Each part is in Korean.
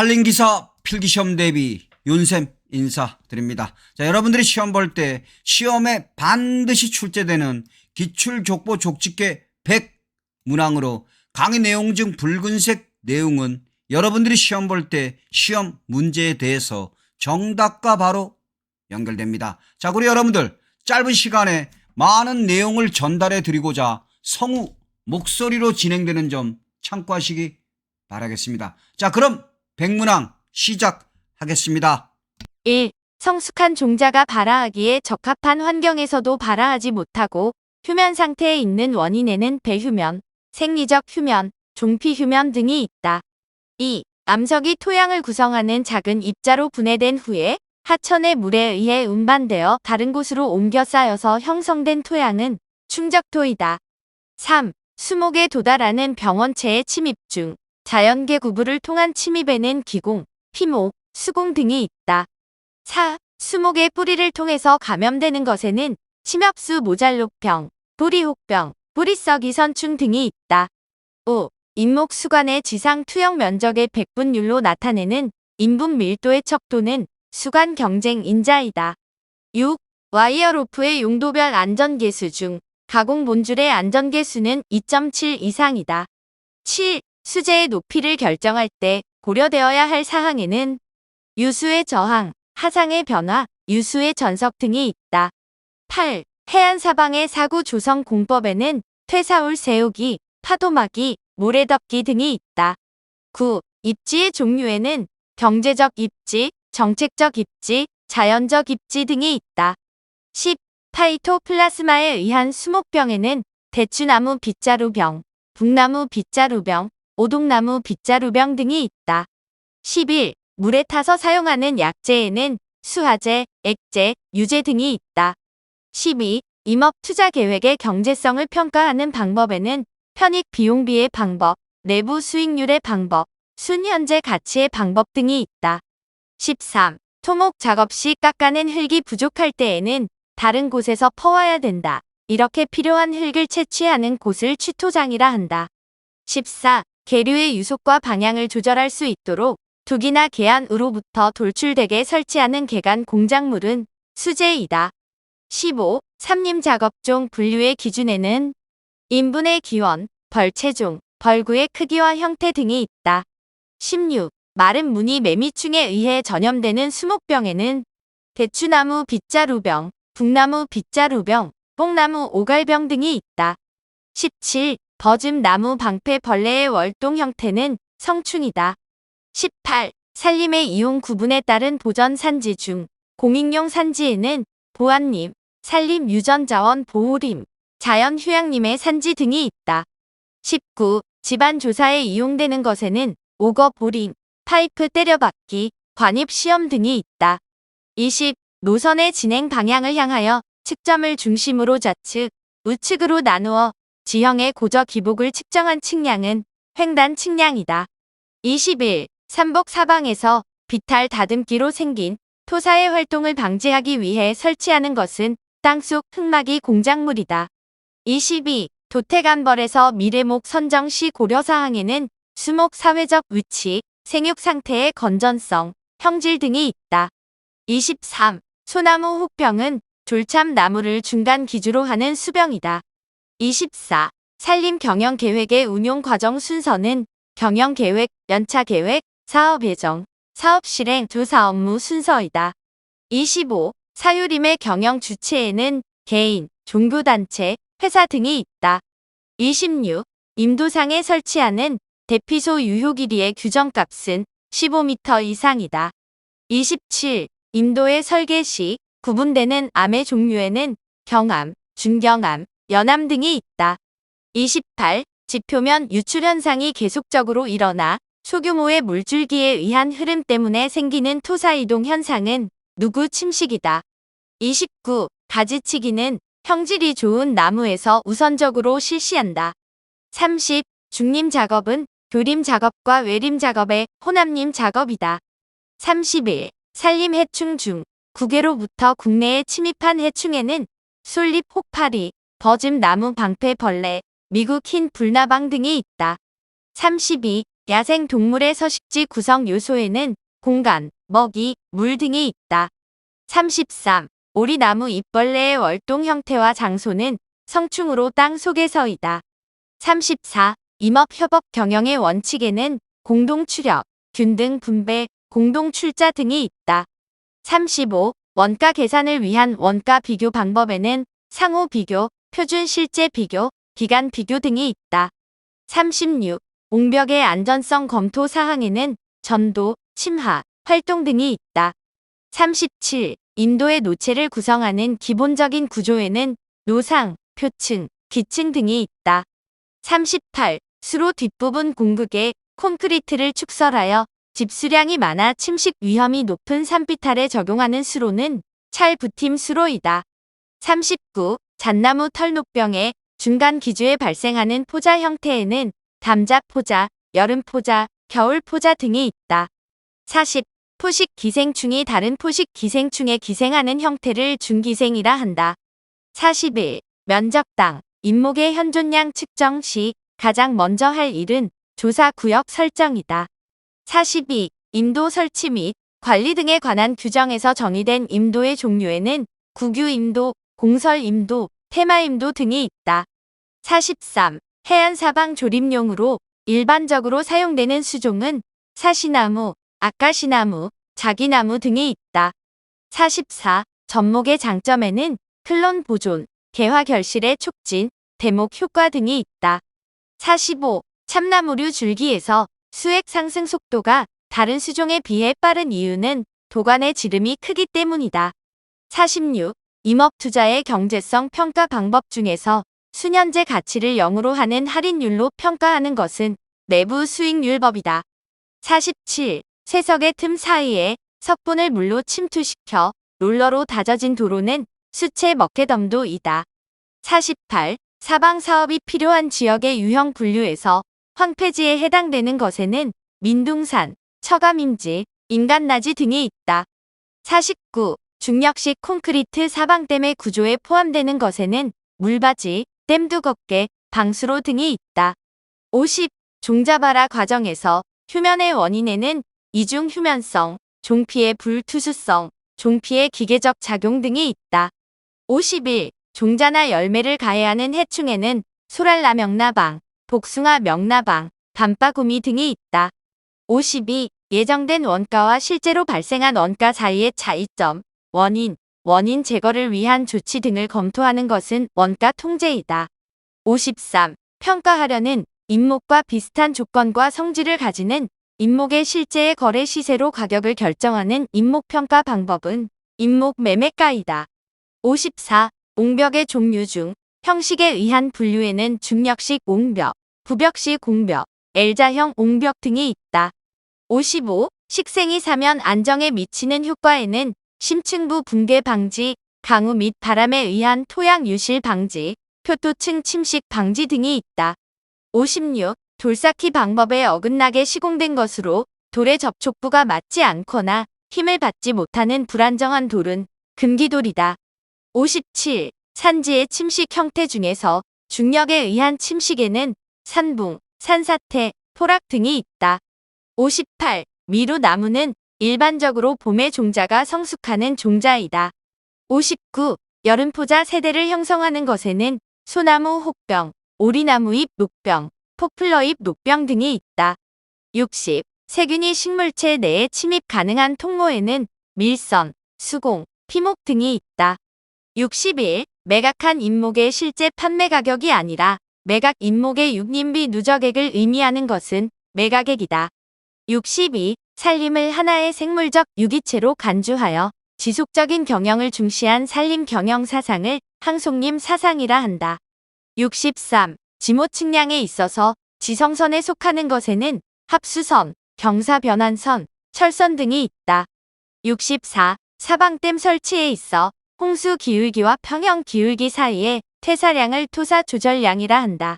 산림기사 필기시험 대비 윤쌤 인사드립니다. 자, 여러분들이 시험 볼 때 시험에 반드시 출제되는 기출족보 족집계 100 문항으로 강의 내용 중 붉은색 내용은 여러분들이 시험 볼 때 시험 문제에 대해서 정답과 바로 연결됩니다. 자, 그리고 여러분들 짧은 시간에 많은 내용을 전달해 드리고자 성우 목소리로 진행되는 점 참고하시기 바라겠습니다. 자, 그럼 백문항 시작하겠습니다. 1. 성숙한 종자가 발화하기에 적합한 환경에서도 발화하지 못하고 휴면 상태에 있는 원인에는 배휴면, 생리적 휴면, 종피휴면 등이 있다. 2. 암석이 토양을 구성하는 작은 입자로 분해된 후에 하천의 물에 의해 운반되어 다른 곳으로 옮겨 쌓여서 형성된 토양은 충적토이다. 3. 수목에 도달하는 병원체의 침입 중 자연계 구부를 통한 침입에는 기공, 피목, 수공 등이 있다. 4. 수목의 뿌리를 통해서 감염되는 것에는 침엽수 모잘록병, 보리혹병, 보리썩이선충 등이 있다. 5. 잇목 수관의 지상 투영 면적의 백분율로 나타내는 인분 밀도의 척도는 수관 경쟁 인자이다. 6. 와이어로프의 용도별 안전계수 중 가공 본줄의 안전계수는 2.7 이상이다. 7. 수재의 높이를 결정할 때 고려되어야 할 사항에는 유수의 저항, 하상의 변화, 유수의 전석 등이 있다. 8. 해안 사방의 사구 조성 공법에는 퇴사울 세우기, 파도막이, 모래덮기 등이 있다. 9. 입지의 종류에는 경제적 입지, 정책적 입지, 자연적 입지 등이 있다. 10. 파이토플라스마에 의한 수목병에는 대추나무 빗자루병, 북나무 빗자루병, 오동나무 빗자루병 등이 있다. 11. 물에 타서 사용하는 약재에는 수화재, 액재, 유재 등이 있다. 12. 임업 투자 계획의 경제성을 평가하는 방법에는 편익 비용비의 방법, 내부 수익률의 방법, 순현재 가치의 방법 등이 있다. 13. 토목 작업 시 깎아낸 흙이 부족할 때에는 다른 곳에서 퍼와야 된다. 이렇게 필요한 흙을 채취하는 곳을 취토장이라 한다. 14. 계류의 유속과 방향을 조절할 수 있도록 두기나 계안으로부터 돌출되게 설치하는 계간 공작물은 수재이다. 15. 삼림 작업종 분류의 기준에는 인분의 기원, 벌체종, 벌구의 크기와 형태 등이 있다. 16. 마른 무늬 매미충에 의해 전염되는 수목병에는 대추나무 빗자루병, 북나무 빗자루병, 뽕나무 오갈병 등이 있다. 17. 버즘나무 방패 벌레의 월동 형태는 성충이다. 18. 산림의 이용 구분에 따른 보전 산지 중 공익용 산지에는 보안림, 산림 유전자원 보호림, 자연휴양림의 산지 등이 있다. 19. 집안 조사에 이용되는 것에는 오거 보링, 파이프 때려박기, 관입시험 등이 있다. 20. 노선의 진행 방향을 향하여 측점을 중심으로 좌측, 우측으로 나누어 지형의 고저 기복을 측정한 측량은 횡단 측량이다. 21. 삼복 사방에서 비탈 다듬기로 생긴 토사의 활동을 방지하기 위해 설치하는 것은 땅속 흙막이 공작물이다. 22. 도태간벌에서 미래목 선정 시 고려사항에는 수목 사회적 위치, 생육 상태의 건전성, 형질 등이 있다. 23. 소나무 혹병은 졸참 나무를 중간 기주로 하는 수병이다. 24. 산림 경영계획의 운용 과정 순서는 경영계획, 연차계획, 사업예정, 사업실행 두 사업무 순서이다. 25. 사유림의 경영 주체에는 개인, 종교단체, 회사 등이 있다. 26. 임도상에 설치하는 대피소 유효 길이의 규정값은 15m 이상이다. 27. 임도의 설계 시 구분되는 암의 종류에는 경암, 중경암, 연암 등이 있다. 28. 지표면 유출 현상이 계속적으로 일어나 소규모의 물줄기에 의한 흐름 때문에 생기는 토사이동 현상은 누구 침식이다. 29. 가지치기는 형질이 좋은 나무에서 우선적으로 실시한다. 30. 중림 작업은 교림 작업과 외림 작업의 혼합림 작업이다. 31. 산림 해충 중 국외로부터 국내에 침입한 해충에는 솔잎 혹파리, 버즘 나무 방패 벌레, 미국 흰 불나방 등이 있다. 32. 야생 동물의 서식지 구성 요소에는 공간, 먹이, 물 등이 있다. 33. 오리나무 잎벌레의 월동 형태와 장소는 성충으로 땅 속에서이다. 34. 임업협업 경영의 원칙에는 공동 출력, 균등 분배, 공동 출자 등이 있다. 35. 원가 계산을 위한 원가 비교 방법에는 상호 비교, 표준 실제 비교, 기간 비교 등이 있다. 36. 옹벽의 안전성 검토 사항에는 전도, 침하, 활동 등이 있다. 37. 인도의 노체를 구성하는 기본적인 구조에는 노상, 표층, 기층 등이 있다. 38. 수로 뒷부분 공극에 콘크리트를 축설하여 집수량이 많아 침식 위험이 높은 산비탈에 적용하는 수로는 찰부팀 수로이다. 39. 잣나무 털녹병의 중간 기주에 발생하는 포자 형태에는 담자 포자, 여름 포자, 겨울 포자 등이 있다. 40. 포식 기생충이 다른 포식 기생충에 기생하는 형태를 중기생이라 한다. 41. 면적당, 임목의 현존량 측정 시 가장 먼저 할 일은 조사 구역 설정이다. 42. 임도 설치 및 관리 등에 관한 규정에서 정의된 임도의 종류에는 국유임도, 공설임도, 테마임도 등이 있다. 43. 해안사방 조립용으로 일반적으로 사용되는 수종은 사시나무, 아까시나무, 자기나무 등이 있다. 44. 접목의 장점에는 클론 보존, 개화 결실의 촉진, 대목 효과 등이 있다. 45. 참나무류 줄기에서 수액 상승 속도가 다른 수종에 비해 빠른 이유는 도관의 지름이 크기 때문이다. 46. 임업 투자의 경제성 평가 방법 중에서 수년제 가치를 0으로 하는 할인율로 평가하는 것은 내부 수익률법이다. 47. 쇠석의 틈 사이에 석분을 물로 침투시켜 롤러로 다져진 도로는 수채 먹개덤도이다. 48. 사방 사업이 필요한 지역의 유형 분류에서 황폐지에 해당되는 것에는 민둥산, 처가임지, 인간나지 등이 있다. 49. 중력식 콘크리트 사방댐의 구조에 포함되는 것에는 물바지, 댐두껍게, 방수로 등이 있다. 50. 종자발화 과정에서 휴면의 원인에는 이중 휴면성, 종피의 불투수성, 종피의 기계적 작용 등이 있다. 51. 종자나 열매를 가해하는 해충에는 소랄라 명나방, 복숭아 명나방, 밤바구미 등이 있다. 52. 예정된 원가와 실제로 발생한 원가 사이의 차이점, 원인 제거를 위한 조치 등을 검토하는 것은 원가 통제이다. 53. 평가하려는 임목과 비슷한 조건과 성질을 가지는 임목의 실제의 거래 시세로 가격을 결정하는 임목평가 방법은 임목 매매가이다. 54. 옹벽의 종류 중 형식에 의한 분류에는 중력식 옹벽, 부벽식 옹벽, L자형 옹벽 등이 있다. 55. 식생이 사면 안정에 미치는 효과에는 심층부 붕괴 방지, 강우 및 바람에 의한 토양 유실 방지, 표토층 침식 방지 등이 있다. 56. 돌쌓기 방법에 어긋나게 시공된 것으로 돌의 접촉부가 맞지 않거나 힘을 받지 못하는 불안정한 돌은 금기돌이다. 57. 산지의 침식 형태 중에서 중력에 의한 침식에는 산붕, 산사태, 포락 등이 있다. 58. 미루나무는 일반적으로 봄에 종자가 성숙하는 종자이다. 59. 여름포자 세대를 형성하는 것에는 소나무 혹병, 오리나무잎 녹병, 포플러잎 녹병 등이 있다. 60. 세균이 식물체 내에 침입 가능한 통로에는 밀선, 수공, 피목 등이 있다. 61. 매각한 임목의 실제 판매 가격이 아니라 매각 임목의 육림비 누적액을 의미하는 것은 매각액이다. 62. 산림을 하나의 생물적 유기체로 간주하여 지속적인 경영을 중시한 산림 경영 사상을 항속림 사상이라 한다. 63. 지모 측량에 있어서 지성선에 속하는 것에는 합수선, 경사변환선, 철선 등이 있다. 64. 사방댐 설치에 있어 홍수 기울기와 평형 기울기 사이의 퇴사량을 토사 조절량이라 한다.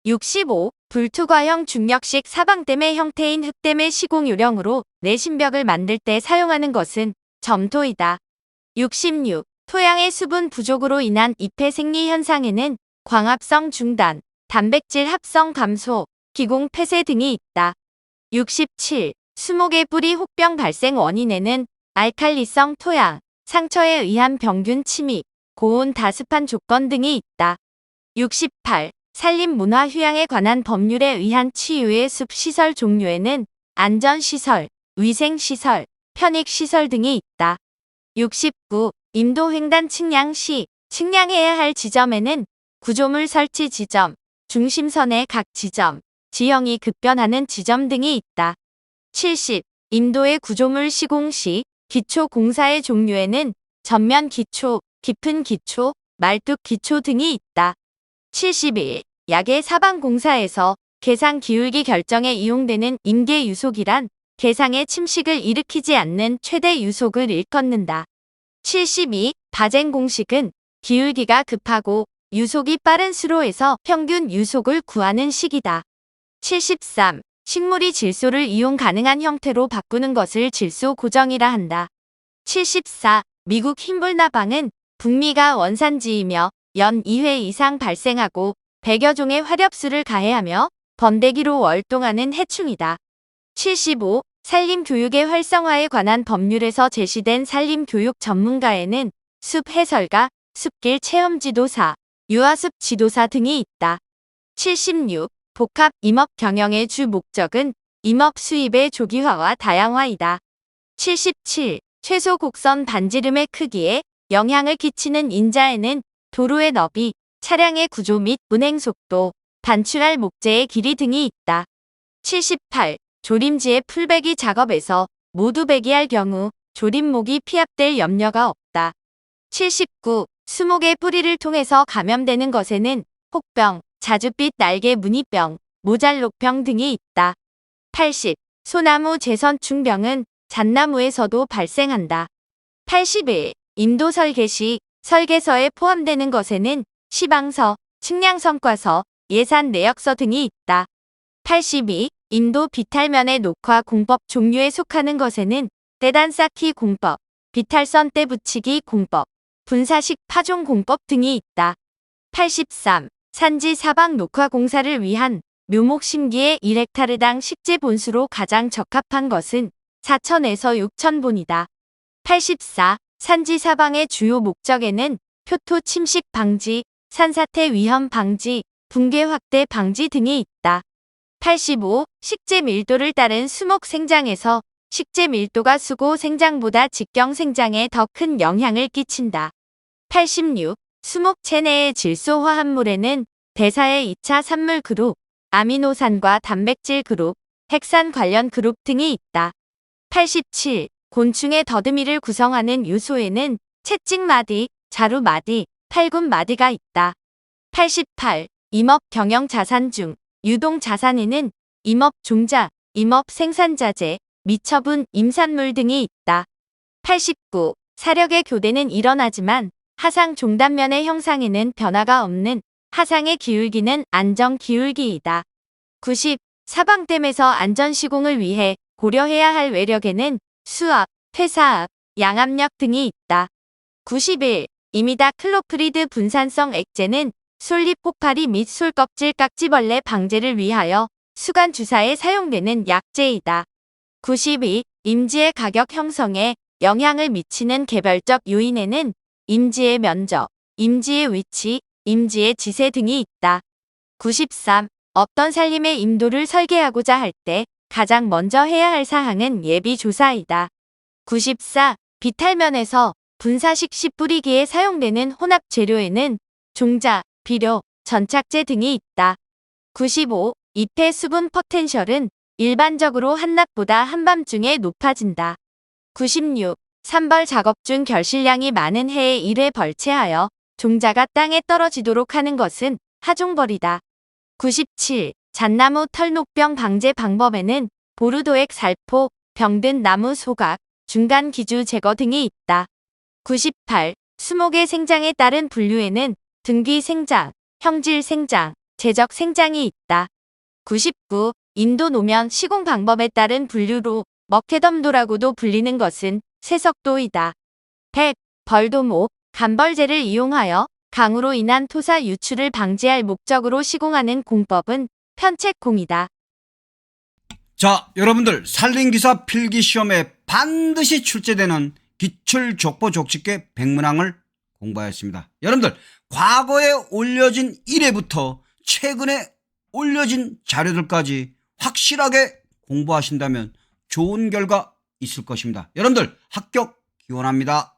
65. 불투과형 중력식 사방댐의 형태인 흙댐의 시공 요령으로 내신벽을 만들 때 사용하는 것은 점토이다. 66. 토양의 수분 부족으로 인한 잎의 생리 현상에는 광합성 중단, 단백질 합성 감소, 기공 폐쇄 등이 있다. 67. 수목의 뿌리 혹병 발생 원인에는 알칼리성 토양, 상처에 의한 병균 침입, 고온 다습한 조건 등이 있다. 68. 산림 문화 휴양에 관한 법률에 의한 치유의 숲 시설 종류에는 안전시설, 위생시설, 편익시설 등이 있다. 69. 임도 횡단 측량 시 측량해야 할 지점에는 구조물 설치 지점, 중심선의 각 지점, 지형이 급변하는 지점 등이 있다. 70. 임도의 구조물 시공 시 기초 공사의 종류에는 전면 기초, 깊은 기초, 말뚝 기초 등이 있다. 71. 약의 사방 공사에서 개상 기울기 결정에 이용되는 임계 유속이란 개상의 침식을 일으키지 않는 최대 유속을 일컫는다. 72. 바쟁 공식은 기울기가 급하고 유속이 빠른 수로에서 평균 유속을 구하는 식이다. 73. 식물이 질소를 이용 가능한 형태로 바꾸는 것을 질소 고정이라 한다. 74. 미국 흰불나방은 북미가 원산지이며 연 2회 이상 발생하고 100여 종의 화렵수를 가해하며 번데기로 월동하는 해충이다. 75. 산림교육의 활성화에 관한 법률에서 제시된 산림교육 전문가에는 숲 해설가, 숲길 체험지도사, 유아숲 지도사 등이 있다. 76. 복합 임업 경영의 주 목적은 임업 수입의 조기화와 다양화이다. 77. 최소 곡선 반지름의 크기에 영향을 끼치는 인자에는 도로의 너비, 차량의 구조 및 운행 속도, 단출할 목재의 길이 등이 있다. 78. 조림지의 풀배기 작업에서 모두 배기할 경우 조림목이 피합될 염려가 없다. 79. 수목의 뿌리를 통해서 감염되는 것에는 혹병, 자줏빛 날개 무늬병, 모잘록병 등이 있다. 80. 소나무 재선충병은 잣나무에서도 발생한다. 81. 임도 설계 시 설계서에 포함되는 것에는 시방서, 측량성과서, 예산 내역서 등이 있다. 82. 임도 비탈면의 녹화 공법 종류에 속하는 것에는 떼단 쌓기 공법, 비탈선 떼 붙이기 공법, 분사식 파종 공법 등이 있다. 83. 산지 사방 녹화 공사를 위한 묘목 심기의 1헥타르당 식재 본수로 가장 적합한 것은 4,000에서 6,000본이다. 84. 산지 사방의 주요 목적에는 표토 침식 방지, 산사태 위험 방지, 붕괴 확대 방지 등이 있다. 85. 식재 밀도를 따른 수목 생장에서 식재 밀도가 수고 생장보다 직경 생장에 더 큰 영향을 끼친다. 86. 수목 체내의 질소 화합물에는 대사의 2차 산물 그룹, 아미노산과 단백질 그룹, 핵산 관련 그룹 등이 있다. 87. 곤충의 더듬이를 구성하는 요소에는 채찍마디, 자루마디, 팔굽마디가 있다. 88. 임업 경영 자산 중 유동 자산에는 임업 종자, 임업 생산자재, 미처분 임산물 등이 있다. 89. 사력의 교대는 일어나지만 하상 종단면의 형상에는 변화가 없는 하상의 기울기는 안정 기울기이다. 90. 사방댐에서 안전 시공을 위해 고려해야 할 외력에는 수압, 회사압, 양압력 등이 있다. 91. 이미다 클로프리드 분산성 액제는 솔잎 폭파리 및 솔껍질 깍지벌레 방제를 위하여 수간 주사에 사용되는 약제이다. 92. 임지의 가격 형성에 영향을 미치는 개별적 요인에는 임지의 면적, 임지의 위치, 임지의 지세 등이 있다. 93. 어떤 산림의 임도를 설계하고자 할 때 가장 먼저 해야 할 사항은 예비조사이다. 94. 비탈면에서 분사식 씨 뿌리기에 사용되는 혼합 재료에는 종자, 비료, 전착제 등이 있다. 95. 잎의 수분 포텐셜은 일반적으로 한낮보다 한밤중에 높아진다. 96. 산벌 작업 중 결실량이 많은 해에 1회 벌채하여 종자가 땅에 떨어지도록 하는 것은 하종벌이다. 97. 잣나무 털녹병 방제 방법에는 보르도액 살포, 병든 나무 소각, 중간 기주 제거 등이 있다. 98. 수목의 생장에 따른 분류에는 등귀 생장, 형질 생장, 제적 생장이 있다. 99. 인도 노면 시공 방법에 따른 분류로 먹해덤도라고도 불리는 것은 세석도이다. 100. 벌도목, 간벌제를 이용하여 강으로 인한 토사 유출을 방지할 목적으로 시공하는 공법은 편책공이다. 자, 여러분들 산림기사 필기시험에 반드시 출제되는 기출족보족집계 백문항을 공부하였습니다. 여러분들 과거에 올려진 1회부터 최근에 올려진 자료들까지 확실하게 공부하신다면 좋은 결과 있을 것입니다. 여러분들 합격 기원합니다.